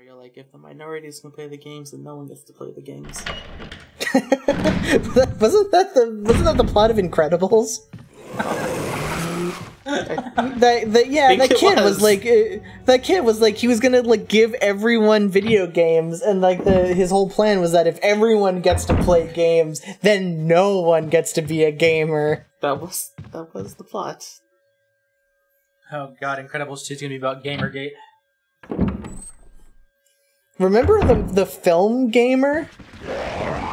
Mario, like, if the minorities can play the games, then no one gets to play the games. wasn't that the plot of Incredibles? That kid was like he was gonna like give everyone video games, and like his whole plan was that if everyone gets to play games, then no one gets to be a gamer. That was the plot. Oh god, Incredibles 2 is gonna be about Gamergate. Remember the film Gamer?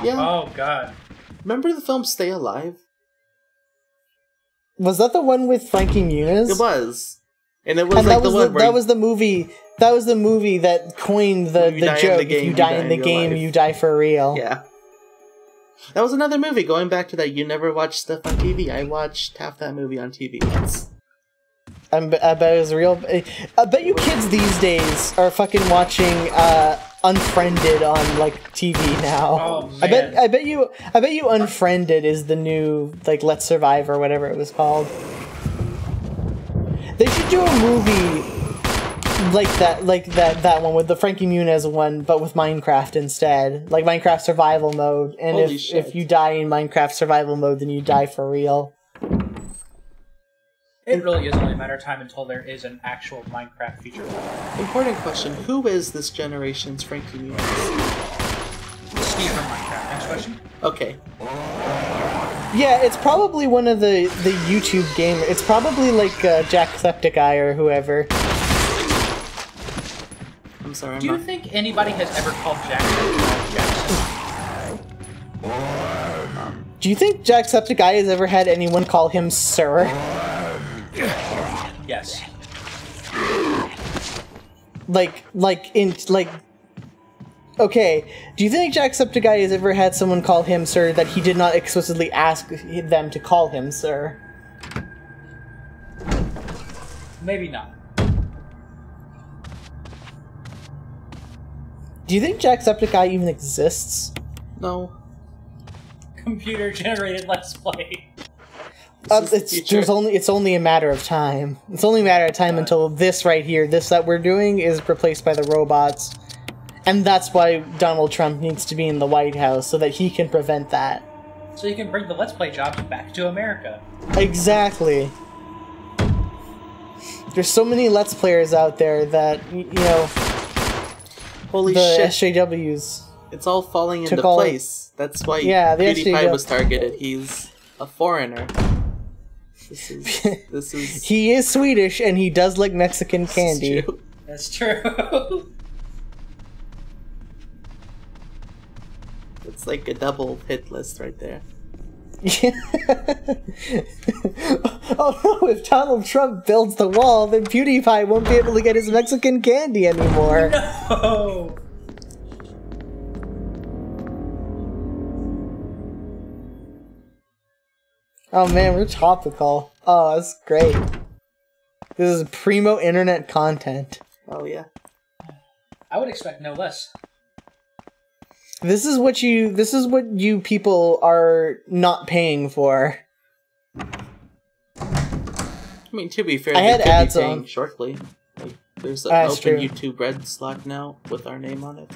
Yeah. Oh god. Remember the film Stay Alive? Was that the one with Frankie Muniz? It was. And it was like the one where... That was the movie that coined the joke, if you die in the game, you die for real. Yeah. That was another movie, going back to that you never watch stuff on TV. I watched half that movie on TV once. I bet it was real. I bet you kids these days are fucking watching Unfriended on like TV now. Oh, man. I bet you Unfriended is the new like Let's Survive or whatever it was called. They should do a movie like that one with the Frankie Muniz one, but with Minecraft instead, like Minecraft Survival Mode. And if you die in Minecraft Survival Mode, then you die for real. It really is only a matter of time until there is an actual Minecraft feature. Important question: who is this generation's Frankie Muniz? Steve from Minecraft. Next question. Okay. Yeah, it's probably one of the YouTube gamer. It's probably like Jacksepticeye or whoever. I'm sorry. Do you think anybody has ever called Jacksepticeye? Do you think Jacksepticeye has ever had anyone call him Sir? Yes. Okay, do you think Jacksepticeye has ever had someone call him Sir that he did not explicitly ask them to call him Sir? Maybe not. Do you think Jacksepticeye even exists? No. Computer generated Let's Play. It's only a matter of time. It's only a matter of time until this right here, this that we're doing, is replaced by the robots. And that's why Donald Trump needs to be in the White House, so that he can prevent that. So you can bring the Let's Play jobs back to America. Exactly. There's so many Let's Players out there that, you know... Holy the shit. SJWs. It's all falling into place. That's why PewDiePie was targeted. He's a foreigner. This is... He is Swedish, and he does like Mexican candy. That's true. It's like a double hit list right there. Oh no, if Donald Trump builds the wall, then PewDiePie won't be able to get his Mexican candy anymore. No! Oh man, we're topical. Oh, that's great. This is primo internet content. Oh yeah. I would expect no less. This is what you people are not paying for. I mean, to be fair, I had ads be paying on shortly. Like, there's an open true. YouTube Red Slack now with our name on it.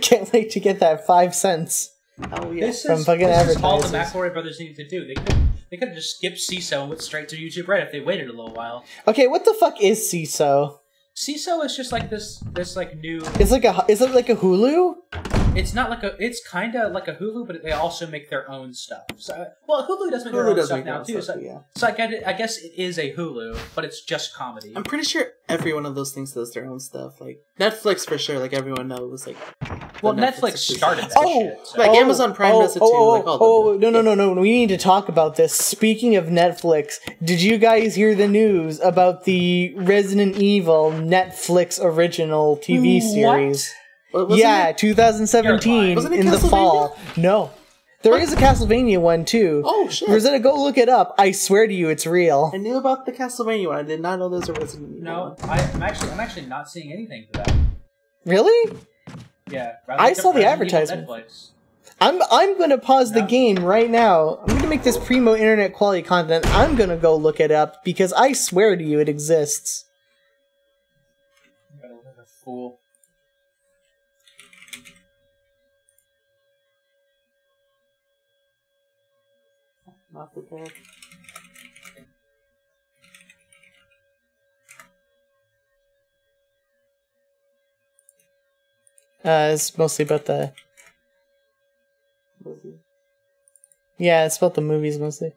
Can't wait to get that 5 cents. Oh yeah. This from is fucking all the advertisers. McElroy brothers needed to do. They could have just skipped CISO and went straight to YouTube Red if they waited a little while. Okay, what the fuck is CISO? CISO is just like this like new... Is it like a Hulu? It's not like it's kind of like a Hulu, but they also make their own stuff. So, well, Hulu does make their own stuff now too. So I guess it is a Hulu, but it's just comedy. I'm pretty sure every one of those things does their own stuff. Like Netflix for sure. Like everyone knows. Like, well, Netflix started that shit. So. Like Amazon Prime does it too. No. We need to talk about this. Speaking of Netflix, did you guys hear the news about the Resident Evil Netflix original TV series? Yeah, 2017 in the fall. No. There is a Castlevania one too. Oh shit. Rosetta, go look it up. I swear to you, it's real. I knew about the Castlevania one. I did not know there was a Resident Evil No, one. I'm actually not seeing anything for that. Really? Yeah. I saw the advertisement. I'm gonna pause the game right now. I'm gonna make this primo internet quality content. I'm gonna go look it up because I swear to you it exists. I'm a fool. Not prepared. It's mostly about the movie. Yeah, it's about the movies mostly.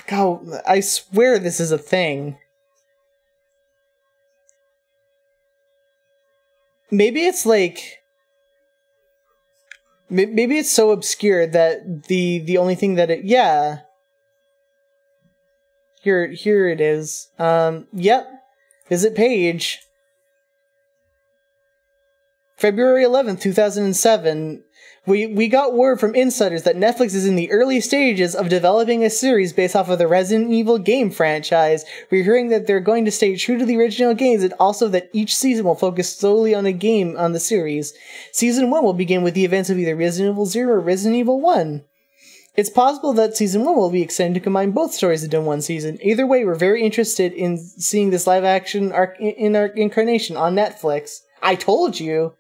God, I swear this is a thing. Maybe it's like... Maybe it's so obscure that the only thing that it... Yeah. Here it is. Yep. Visit page. February 11th, 2007. We got word from insiders that Netflix is in the early stages of developing a series based off of the Resident Evil game franchise. We're hearing that they're going to stay true to the original games and also that each season will focus solely on a game on the series. Season 1 will begin with the events of either Resident Evil 0 or Resident Evil 1. It's possible that Season 1 will be extended to combine both stories into one season. Either way, we're very interested in seeing this live-action incarnation on Netflix. I told you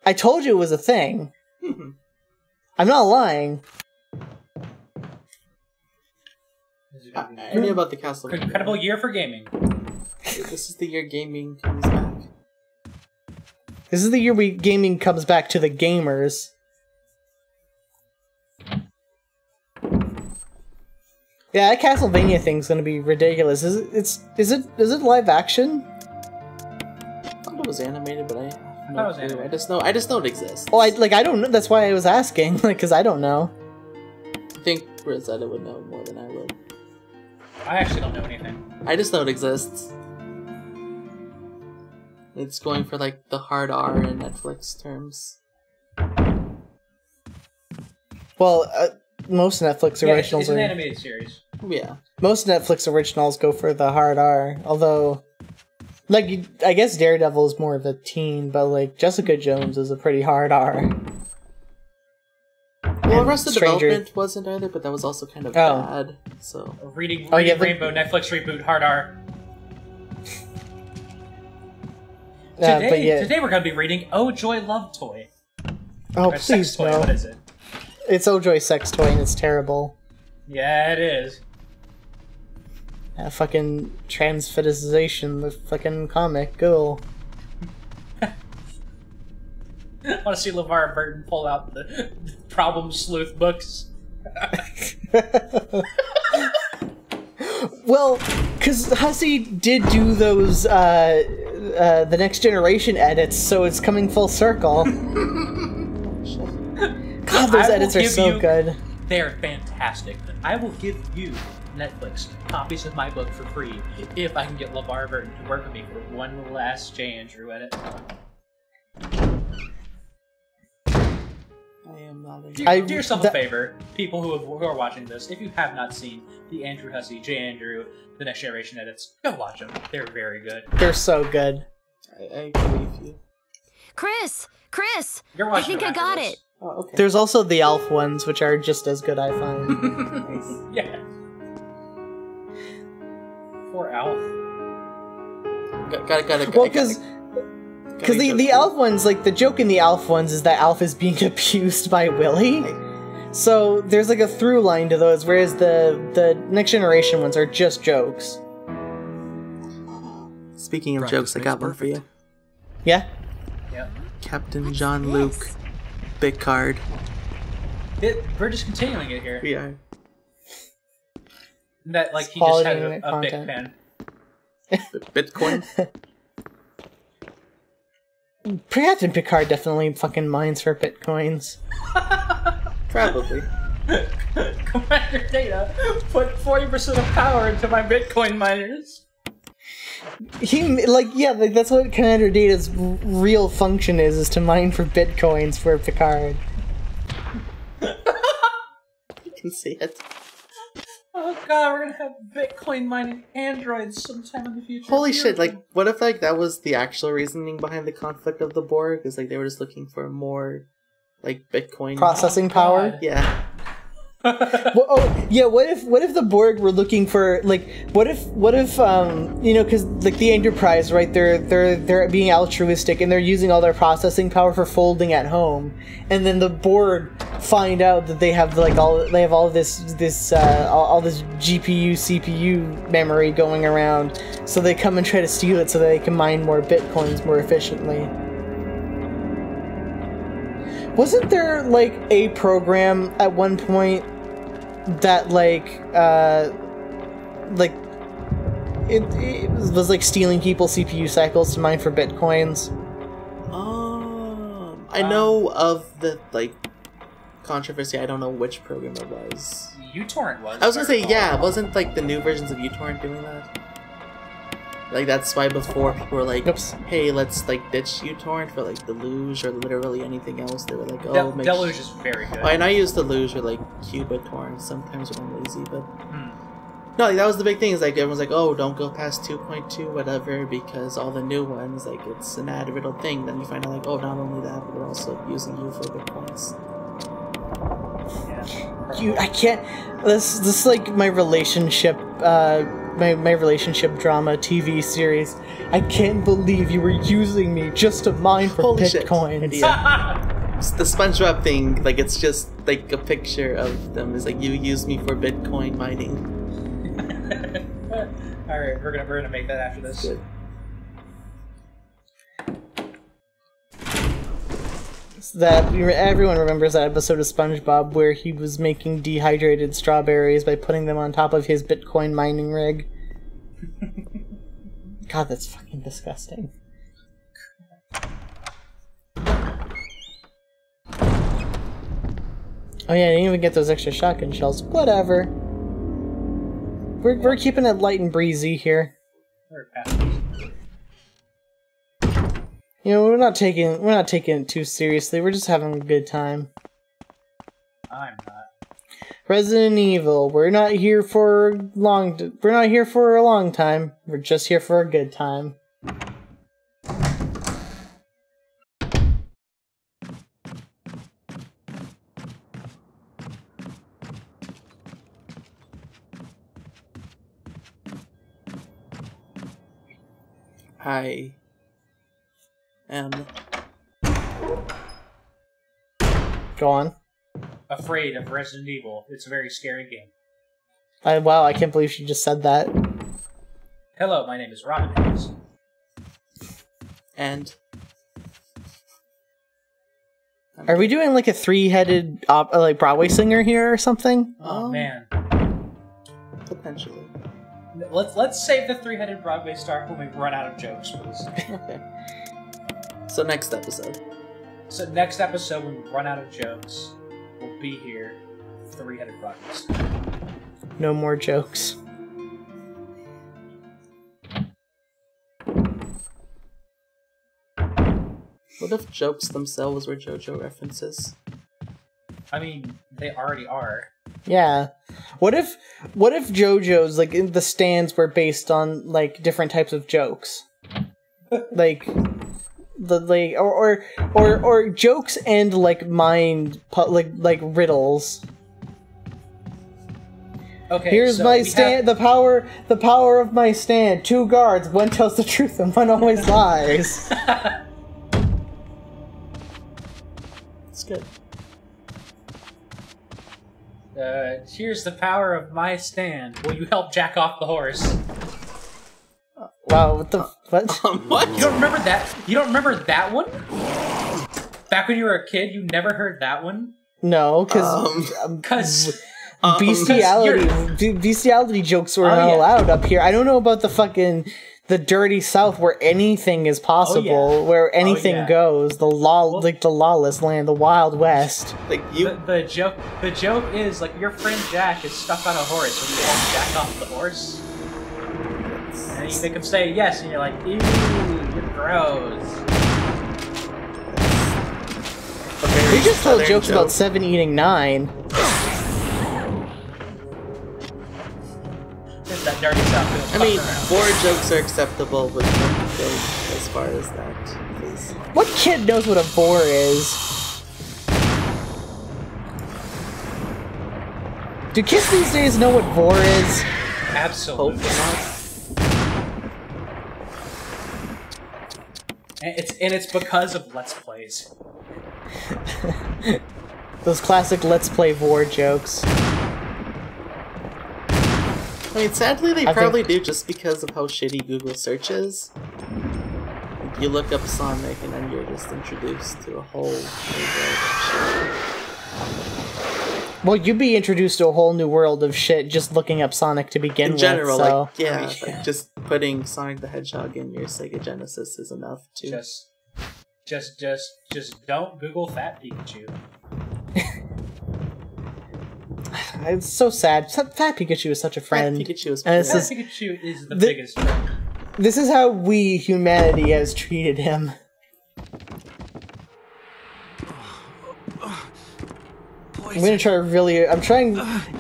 it was a thing. I'm not lying. I knew about the Castlevania. Incredible year for gaming. This is the year gaming comes back. This is the year gaming comes back to the gamers. Yeah, that Castlevania thing's gonna be ridiculous. Is it live action? I thought it was animated, but I just know it exists. Oh, I don't know. That's why I was asking, because I don't know. I think Rosetta would know more than I would. I actually don't know anything. I just know it exists. It's going for like the hard R in Netflix terms. Well, most Netflix originals it's an animated series. Yeah. Most Netflix originals go for the hard R, although... Like, I guess Daredevil is more of a teen, but, like, Jessica Jones is a pretty hard R. Well, Arrested Development wasn't either, but that was also kind of bad, so... Reading Rainbow, Netflix reboot, hard R. Today we're going to be reading Oh Joy Love Toy. Oh, please toy, no. What is it? It's Oh Joy Sex Toy, and it's terrible. Yeah, it is. Fucking transfetization, the fucking comic. Go. I want to see LeVar Burton pull out the Problem Sleuth books. Well, because Hussey did do those, the Next Generation edits, so it's coming full circle. God, those edits are so good. They're fantastic. I will give you, Netflix, copies of my book for free if I can get LeVar Burton to work with me for one last J. Andrew edit. I am not do yourself a favor, people who are watching this, if you have not seen the Andrew Hussey, J. Andrew, the Next Generation edits, go watch them. They're very good. They're so good. I agree with you. Chris! I think I got it. Oh, okay. There's also the Alf ones, which are just as good, I find. Nice. Yeah. Poor Alf. Well, because the Alf ones, like, the joke in the Alf ones is that Alf is being abused by Willy. So there's like a through line to those, whereas the Next Generation ones are just jokes. Speaking of jokes, I got one for you. Yeah? Yep. Captain John Luke. Big card. We're just continuing it here. We are. That, like, he just had a big pen. Bitcoin? Captain Picard definitely fucking mines for bitcoins. Probably. Commander Data, put 40% of power into my Bitcoin miners. That's what Commander Data's real function is to mine for bitcoins for Picard. You can see it. Oh god, we're gonna have Bitcoin mining androids sometime in the future. Holy shit, like, what if, like, that was the actual reasoning behind the conflict of the Borg? Is, like, they were just looking for more like Bitcoin processing power. Yeah. Well, oh yeah. What if the Borg were looking for like what if because like the Enterprise, right? They're being altruistic and they're using all their processing power for folding at home, and then the Borg find out that they have all this GPU CPU memory going around, so they come and try to steal it so that they can mine more Bitcoins more efficiently. Wasn't there, like, a program at one point that, it was, like, stealing people's CPU cycles to mine for Bitcoins? I know of the, like, controversy. I don't know which program it was. uTorrent was. I was gonna say, yeah, wasn't, like, the new versions of uTorrent doing that? Like, that's why before people were like, oops, hey, let's, like, ditch uTorrent for, like, Deluge or literally anything else. They were like, oh, Deluge is very good. Oh, and I use Deluge or, like, QubaTorrent sometimes when I'm lazy, but... No, like, that was the big thing, is, like, everyone's like, oh, don't go past 2.2, whatever, because all the new ones, like, it's an ad-riddle thing. Then you find out, like, oh, not only that, but we're also using you for Bitcoins. Yeah. I can't... This is, like, my relationship, my relationship drama TV series. I can't believe you were using me just to mine for Holy Bitcoins. Shit. The SpongeBob thing, like, it's just like a picture of them. It's like, you use me for Bitcoin mining. All right, we're gonna make that after this. Good. That everyone remembers that episode of SpongeBob where he was making dehydrated strawberries by putting them on top of his Bitcoin mining rig. God, that's fucking disgusting. Oh yeah, I didn't even get those extra shotgun shells. Whatever. We're keeping it light and breezy here. You know, we're not taking it too seriously. We're just having a good time. I'm not. Resident Evil. We're not here for a long time. We're just here for a good time. I am... Go on. Afraid of Resident Evil. It's a very scary game. Wow, I can't believe she just said that. Hello, my name is Robin Hayes. And... Are we doing like a three-headed like Broadway singer here or something? Oh man. Potentially. Let's save the three-headed Broadway star when we run out of jokes, please. Okay. So next episode. When we run out of jokes, we'll be here. Three-headed Broadway star. No more jokes. What if jokes themselves were JoJo references? I mean, they already are. Yeah. What if JoJo's like in the stands were based on like different types of jokes? Like or jokes and like like riddles. Okay. Here's so my stand. The power of my stand. 2 guards. One tells the truth and one always lies. It's good. Here's the power of my stand. Will you help jack off the horse? Wow, what the what? What? You don't remember that? You don't remember that one? Back when you were a kid, you never heard that one? No, because bestiality jokes were not allowed up here. I don't know about the dirty South where anything is possible, where anything goes. The lawless land, the Wild West. Like the joke is like your friend Jack is stuck on a horse and you help Jack off the horse. And you make him say yes, and you're like, ew, you're gross. We just told jokes about 7 eating 9. That dirty South. I mean, 4 jokes are acceptable with 1 joke as far as that is. What kid knows what a boar is? Do kids these days know what vor is? Absolutely. And it's because of Let's Plays. Those classic Let's Play vor jokes. I mean, sadly, they probably do just because of how shitty Google search is. You look up Sonic, and then you're just introduced to a whole new world of shit. Well, you'd be introduced to a whole new world of shit just looking up Sonic to begin with. In general, so. like, yeah, like just putting Sonic the Hedgehog in your Sega Genesis is enough to... Just don't Google Fat Pikachu. It's so sad. Fat Pikachu is such a friend. Fat Pikachu is, Pikachu is the biggest friend. This is how we, humanity, has treated him. I'm gonna try really. I'm trying.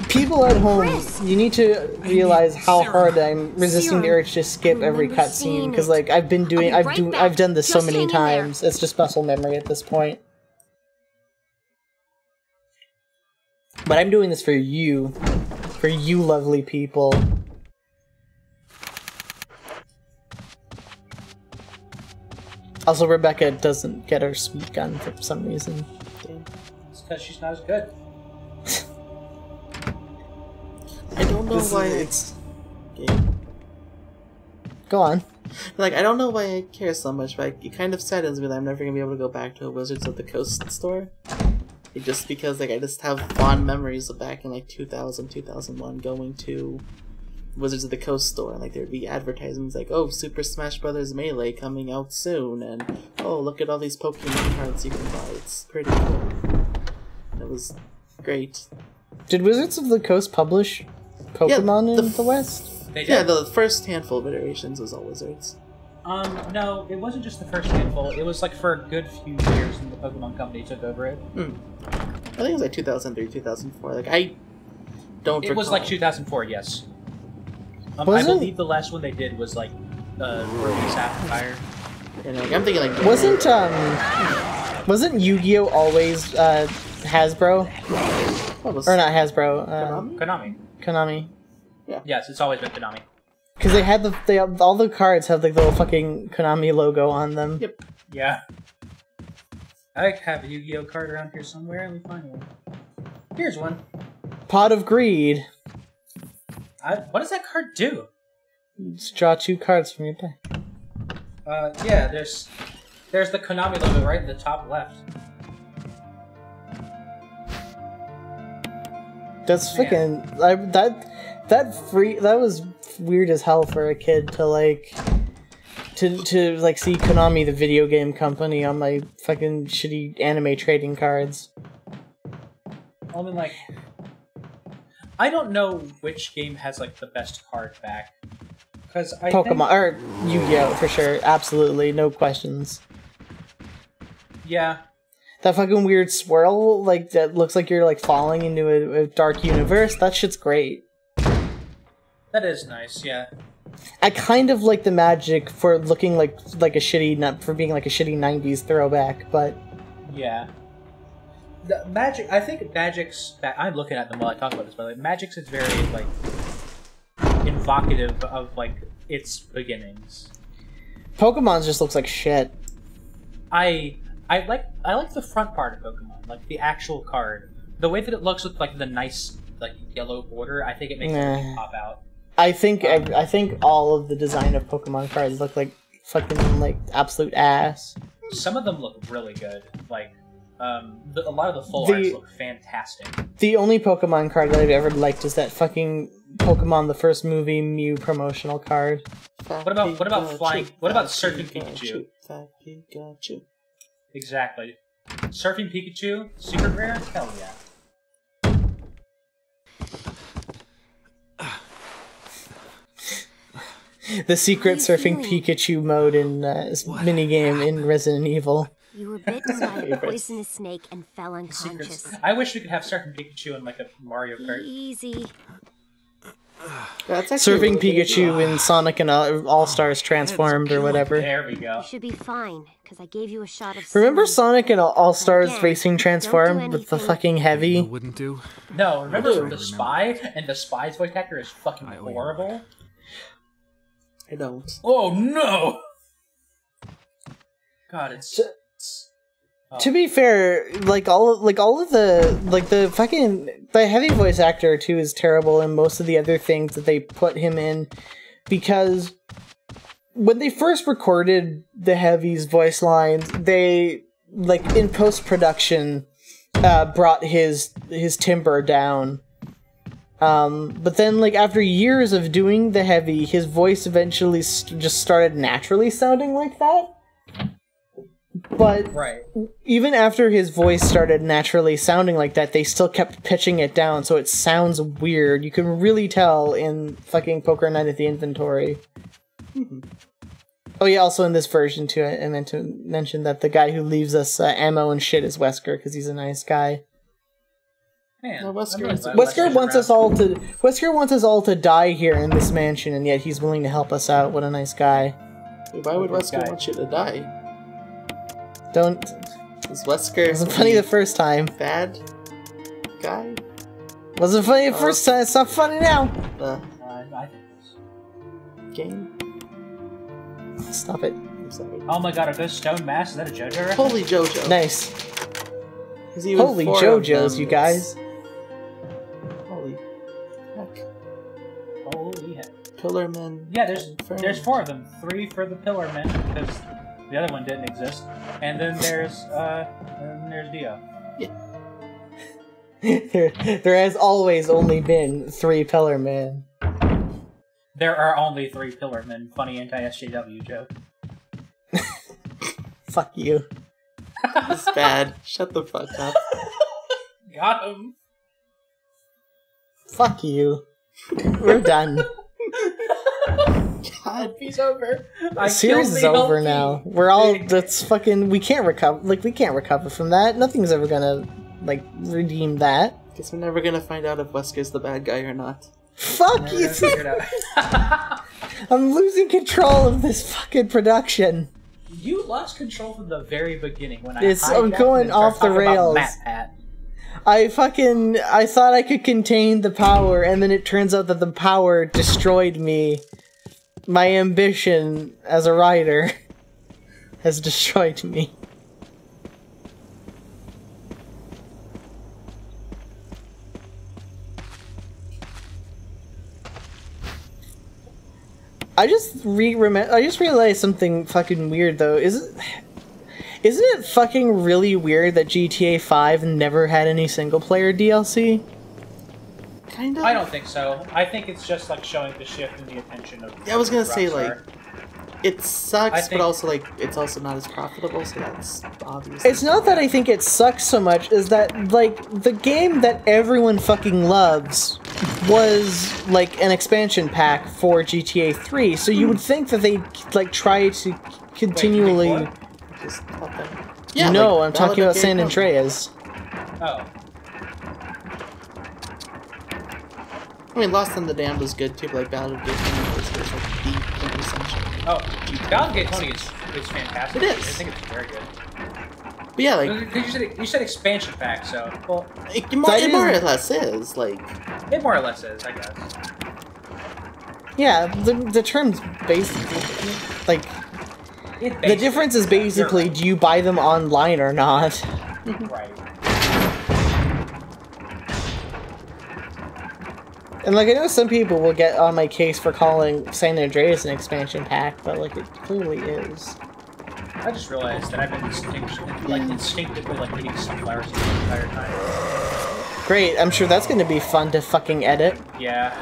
People at home, you need to realize how hard I'm resisting the urge to skip every cutscene because, like, I've done this so many times. It's just muscle memory at this point. But I'm doing this for you lovely people. Also, Rebecca doesn't get her sweet gun for some reason. It's because she's not as good. I don't know why it's... Go on. Like, I don't know why I care so much, but it kind of saddens me that I'm never going to be able to go back to a Wizards of the Coast store. Just because, like, I just have fond memories of back in, like, 2000, 2001 going to Wizards of the Coast store, and, like, there'd be advertisements like, oh, Super Smash Bros. Melee coming out soon, and, oh, look at all these Pokemon cards you can buy. It's pretty cool. It was great. Did Wizards of the Coast publish Pokemon in the West? They did. Yeah, the first handful of iterations was all Wizards. No, it wasn't just the first handful. It was like for a good few years, and the Pokemon Company took over it. I think it was like 2003, 2004. Like, I don't recall. It was like 2004, yes. I believe the last one they did was like Ruby Sapphire. And, like, I'm thinking like wasn't Yu-Gi-Oh always Hasbro? Or not Hasbro? Konami. Yeah. Yes, it's always been Konami. Because they had all the cards have like the little fucking Konami logo on them. Yep. Yeah. I have a Yu-Gi-Oh card around here somewhere. Let me find one. Here's one. Pot of Greed. What does that card do? Just draw 2 cards from your deck. Yeah. There's the Konami logo right in the top left. That's freaking that was weird as hell for a kid to like to like see Konami the video game company on my fucking shitty anime trading cards. I mean, like, I don't know which game has like the best card back. Because Pokemon or Yu-Gi-Oh for sure, absolutely, no questions. Yeah. That fucking weird swirl, like, that looks like you're, like, falling into a dark universe, that shit's great. That is nice, yeah. I kind of like the Magic for looking like a shitty, for being like a shitty 90s throwback, but... Yeah. The Magic, I think Magic's... I'm looking at them while I talk about this, but like, Magic's is very, like, evocative of, like, its beginnings. Pokemon just looks like shit. I like the front part of Pokemon, like the actual card. The way that it looks with like the nice like yellow border, I think it makes it pop out. I think all of the design of Pokemon cards look like fucking like absolute ass. Some of them look really good. Like a lot of the full arts look fantastic. The only Pokemon card that I've ever liked is that fucking Pokemon the first movie Mew promotional card. What about flying? What about Surfing Pikachu? Pikachu. Exactly. Surfing Pikachu, secret rare? Hell yeah. The secret Surfing Pikachu mode in minigame in Resident Evil. You were bitten by a poisonous snake and fell unconscious. I wish we could have Surfing Pikachu in like a Mario Kart. Easy. Surfing Pikachu in Sonic and All-Stars Transformed or whatever. There we go. You should be fine, because I gave you a shot of Remember sun. Sonic and All-Stars Again, Racing Transformed with the anything. fucking heavy? Wouldn't do. No, remember the Spy? And the Spy's voice actor is fucking horrible. I don't. Oh no! God, it's... To be fair, all of the heavy voice actor too is terrible, and most of the other things that they put him in, because when they first recorded the heavy's voice lines, they in post-production brought his timbre down. But then after years of doing the heavy, his voice eventually just started naturally sounding like that. But even after his voice started naturally sounding like that, they still kept pitching it down, so it sounds weird. You can really tell in fucking Poker Night at the Inventory. Oh yeah, also in this version too, I meant to mention that the guy who leaves us ammo and shit is Wesker, because he's a nice guy. Man, No, Wesker wants us all to. Wesker wants us all to die here in this mansion, and yet he's willing to help us out. What a nice guy! Why would Wesker want you to die? Don't. Is Wesker Wasn't funny the first time. bad guy? Wasn't funny the first time. It's not funny now. Game. Stop it. I'm sorry. Oh my god, are those stone masks? Is that a JoJo reference? Holy JoJo. Nice. There's even Holy 4 of JoJo's, them. you guys. Holy heck. Holy heck. Pillarmen. Yeah, there's confirmed. 4 of them. 3 for the Pillarmen, because the other one didn't exist. And then there's Dio. there has always only been 3 Pillarmen. There are only 3 Pillarmen. Funny anti-SJW joke. Fuck you. It's bad. Shut the fuck up. Got him. Fuck you. We're done. God. He's over. The series is over now. We're all. That's fucking. We can't recover. We can't recover from that. Nothing's ever gonna redeem that. Guess we're never gonna find out if Wesker's the bad guy or not. Fuck you. I'm losing control of this fucking production. You lost control from the very beginning when I'm going off the rails. I thought I could contain the power, and then it turns out that the power destroyed me. My ambition as a writer has destroyed me. I just realized something fucking weird though. Isn't it fucking really weird that GTA 5 never had any single player DLC? Kind of. I don't think so. I think it's just showing the shift in the attention of. Yeah, I was gonna say Rockstar. it sucks, but also it's also not as profitable, so that's obvious. It's not that I think it sucks so much, is that the game that everyone fucking loves was an expansion pack for GTA 3, so you would think that they'd try to continually. Wait, Just thought that. Yeah, no, I'm talking about Validate San game Andreas. Oh. I mean, Lost in the Damned was good too, but Ballad of Gay Tony was the quintessential. Oh, Ballad of Gay Tony is fantastic. It is. I think it's very good. But yeah, you said expansion pack, so well, it more or less is it more or less is, I guess. Yeah, the term's basically the difference is basically do you buy them online or not? Right. And I know some people will get on my case for calling San Andreas an expansion pack, but it clearly is. I just realized that I've been instinctively eating sunflower seeds the entire time. Great, I'm sure that's gonna be fun to fucking edit. Yeah.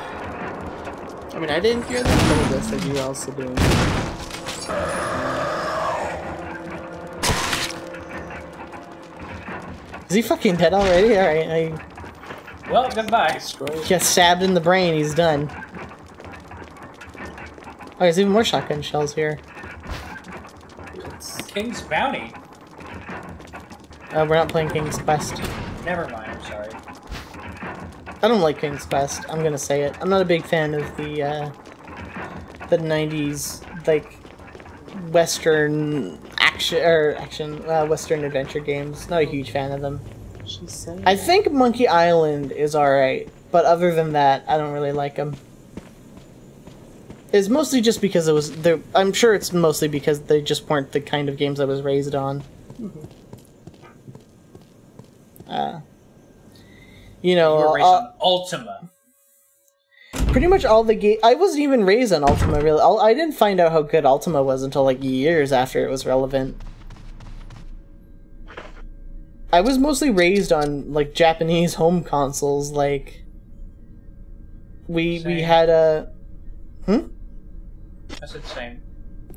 I mean, I didn't hear that, but I guess you also do. Is he fucking dead already? Alright, Well, goodbye. Destroyed. Gets stabbed in the brain, he's done. Oh, there's even more shotgun shells here. King's Bounty. We're not playing King's Quest. Never mind, I'm sorry. I don't like King's Quest. I'm gonna say it. I'm not a big fan of the 90s like Western Western adventure games. Not a huge fan of them. I think Monkey Island is alright, but other than that, I don't really like them. It's mostly just because it was. I'm sure it's mostly because they just weren't the kind of games I was raised on. You know, you were raised on Ultima. Pretty much all the game. I wasn't even raised on Ultima, really. I didn't find out how good Ultima was until like years after it was relevant. I was mostly raised on like Japanese home consoles. Like we had a. I said same.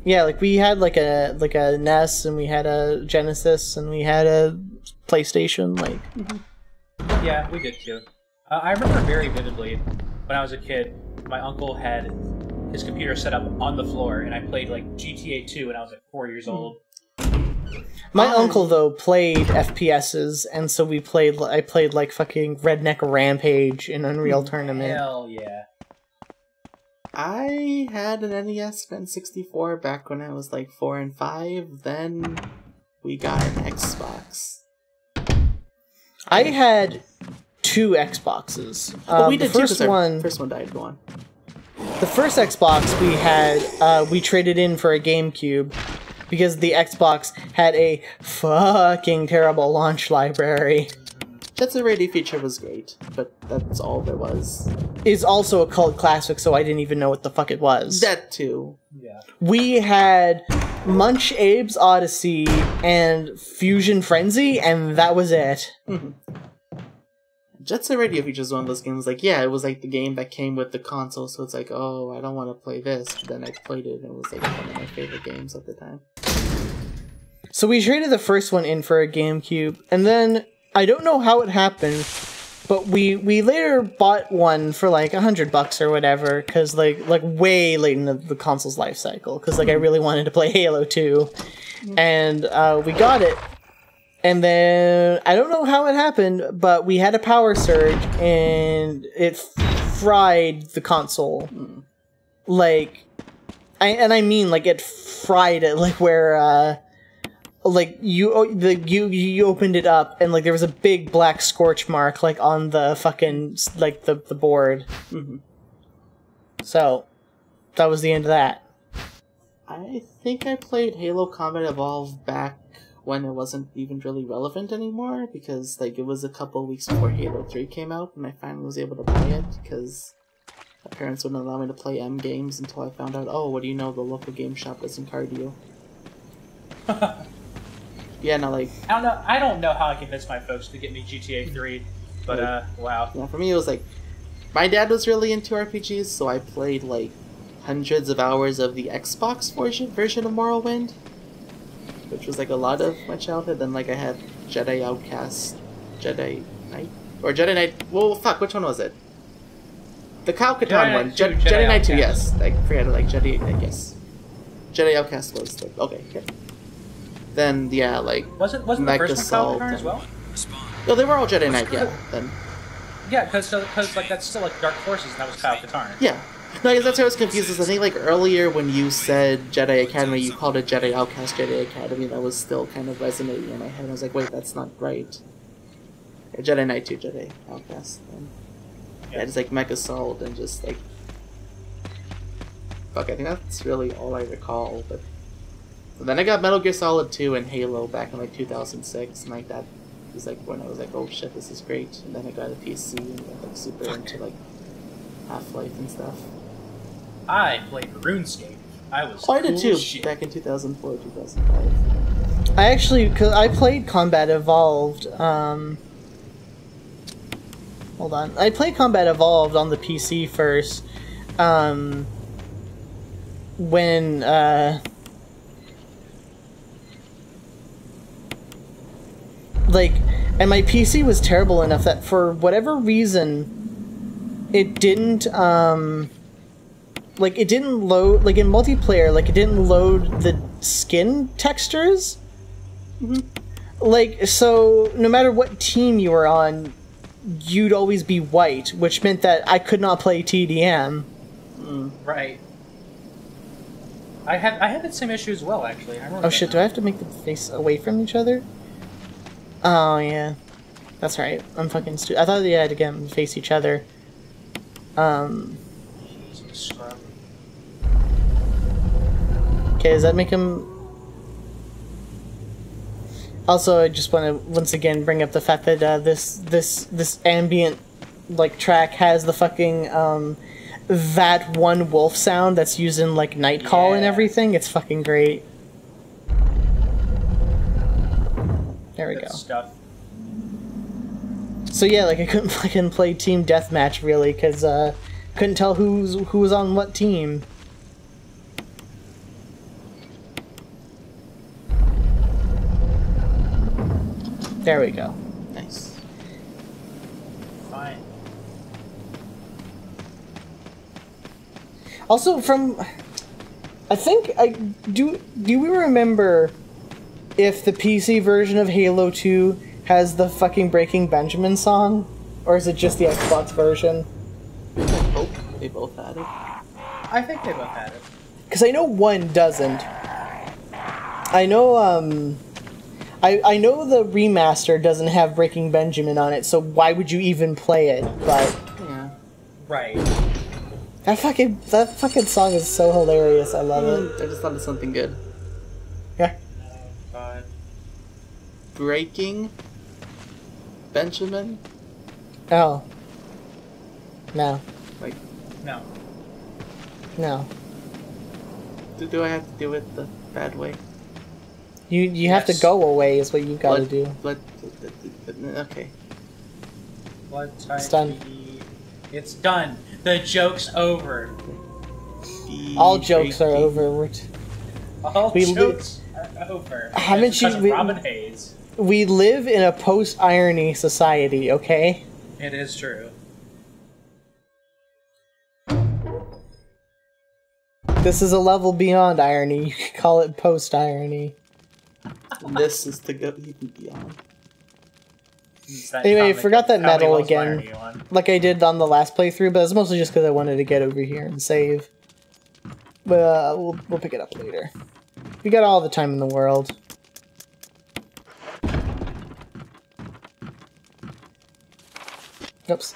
Yeah, like we had like a NES and we had a Genesis and we had a PlayStation. Like. Yeah, we did too. I remember very vividly when I was a kid. My uncle had his computer set up on the floor, and I played like GTA 2 when I was like 4 years old. My uncle though played FPSs, and so I played like fucking Redneck Rampage in Unreal Tournament. Hell yeah! I had an NES and N64 back when I was like 4 and 5. Then we got an Xbox. I had 2 Xboxes. We did too, first one died. Go on. The first Xbox we had, we traded in for a GameCube because the Xbox had a fucking terrible launch library. Jet Set Radio feature was great, but that's all there was. It's also a cult classic, so I didn't even know what the fuck it was. That too. Yeah. We had Munch Abe's Odyssey and Fusion Frenzy, and that was it. Jet Set Radio feature is one of those games, like, yeah, it was like the game that came with the console, so it's like, oh, I don't want to play this, but then I played it, and it was like one of my favorite games at the time. So we traded the first one in for a GameCube, and then, I don't know how it happened, but we later bought one for like $100 or whatever, because like way late in the console's life cycle, because like I really wanted to play Halo 2, and we got it. And then, I don't know how it happened, but we had a power surge, and it fried the console. Like, I mean, like, it fried it, like, where, like, you opened it up, and, like, there was a big black scorch mark, like, on the fucking, like, the board. So, that was the end of that. I think I played Halo Combat Evolved back when it wasn't even really relevant anymore, because like it was a couple weeks before Halo 3 came out, and I finally was able to buy it, because my parents wouldn't allow me to play M games until I found out, oh, what do you know, the local game shop doesn't card you. Yeah, no, like... I don't know how I convinced my folks to get me GTA 3, but wow. Yeah, for me it was like, my dad was really into RPGs, so I played like hundreds of hours of the Xbox version of Morrowind, which was like a lot of my childhood. Then like I had Jedi Outcast, Jedi Knight, or Jedi Knight. Well, fuck, which one was it? The Kyle Katarn one. Jedi Knight 2. Yes, I forget it. Like Jedi. Yes, Jedi Outcast was like okay. Yeah. Then yeah, like wasn't the first one Kyle Katarn as well? No, they were all Jedi Knight. Yeah, then. Yeah, because like that's still like Dark Forces, and that was Kyle Katarn. Yeah. No, I guess that's why I was confused. Is I think like earlier when you said Jedi Academy, you called it Jedi Outcast Jedi Academy. That was still kind of resonating in my head. I was like, wait, that's not right. Yeah, Jedi Knight 2, Jedi Outcast. And yeah, just like Mech Assault and just like fuck. I think that's really all I recall. But then I got Metal Gear Solid 2 and Halo back in like 2006, and like that was like when I was like, oh shit, this is great. And then I got a PC and got like super into like Half-Life and stuff. I played RuneScape. I was I did too, shit. back in 2004, 2005. I actually, cause I played Combat Evolved, hold on. I played Combat Evolved on the PC first, when, like, and my PC was terrible enough that for whatever reason, it didn't, like, it didn't load, like, in multiplayer, like, it didn't load the skin textures. Like, so, no matter what team you were on, you'd always be white, which meant that I could not play TDM. Right. I had that same issue as well, actually. Oh shit, do I have to make them face away from each other? Oh, yeah. That's right. I'm fucking stupid. I thought they had to get them to face each other. Okay, does that make him... Also, I just want to once again bring up the fact that this ambient like track has the fucking that one wolf sound that's used in like Nightcall and everything. It's fucking great. There we go. Stuff. So yeah, like I couldn't fucking play Team Deathmatch really because couldn't tell who was on what team. There we go. Nice. Fine. Also, I think do we remember if the PC version of Halo 2 has the fucking Breaking Benjamin song, or is it just the Xbox version? I hope they both had it. I think they both had it. Because I know one doesn't. I know I know the remaster doesn't have Breaking Benjamin on it, so why would you even play it? But yeah, right. That fucking song is so hilarious. I love it. I just thought of something good. Yeah. Breaking Benjamin. Oh. No. Like no. No. Do I have to do it the bad way? You have to go away is what you gotta do. Okay. It's done. It's done. The joke's over. All jokes are over. All jokes are over. Haven't you? Robin Hayes. We live in a post-irony society, okay? It is true. This is a level beyond irony. You could call it post-irony. This is to go even beyond. Anyway, I forgot that medal again, like I did on the last playthrough, but it's mostly just because I wanted to get over here and save. But we'll pick it up later. We got all the time in the world. Oops.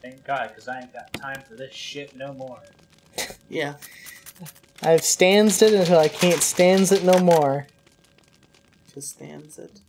Thank God, because I ain't got time for this shit no more. Yeah. I've stands it until I can't stands it no more. Just stands it.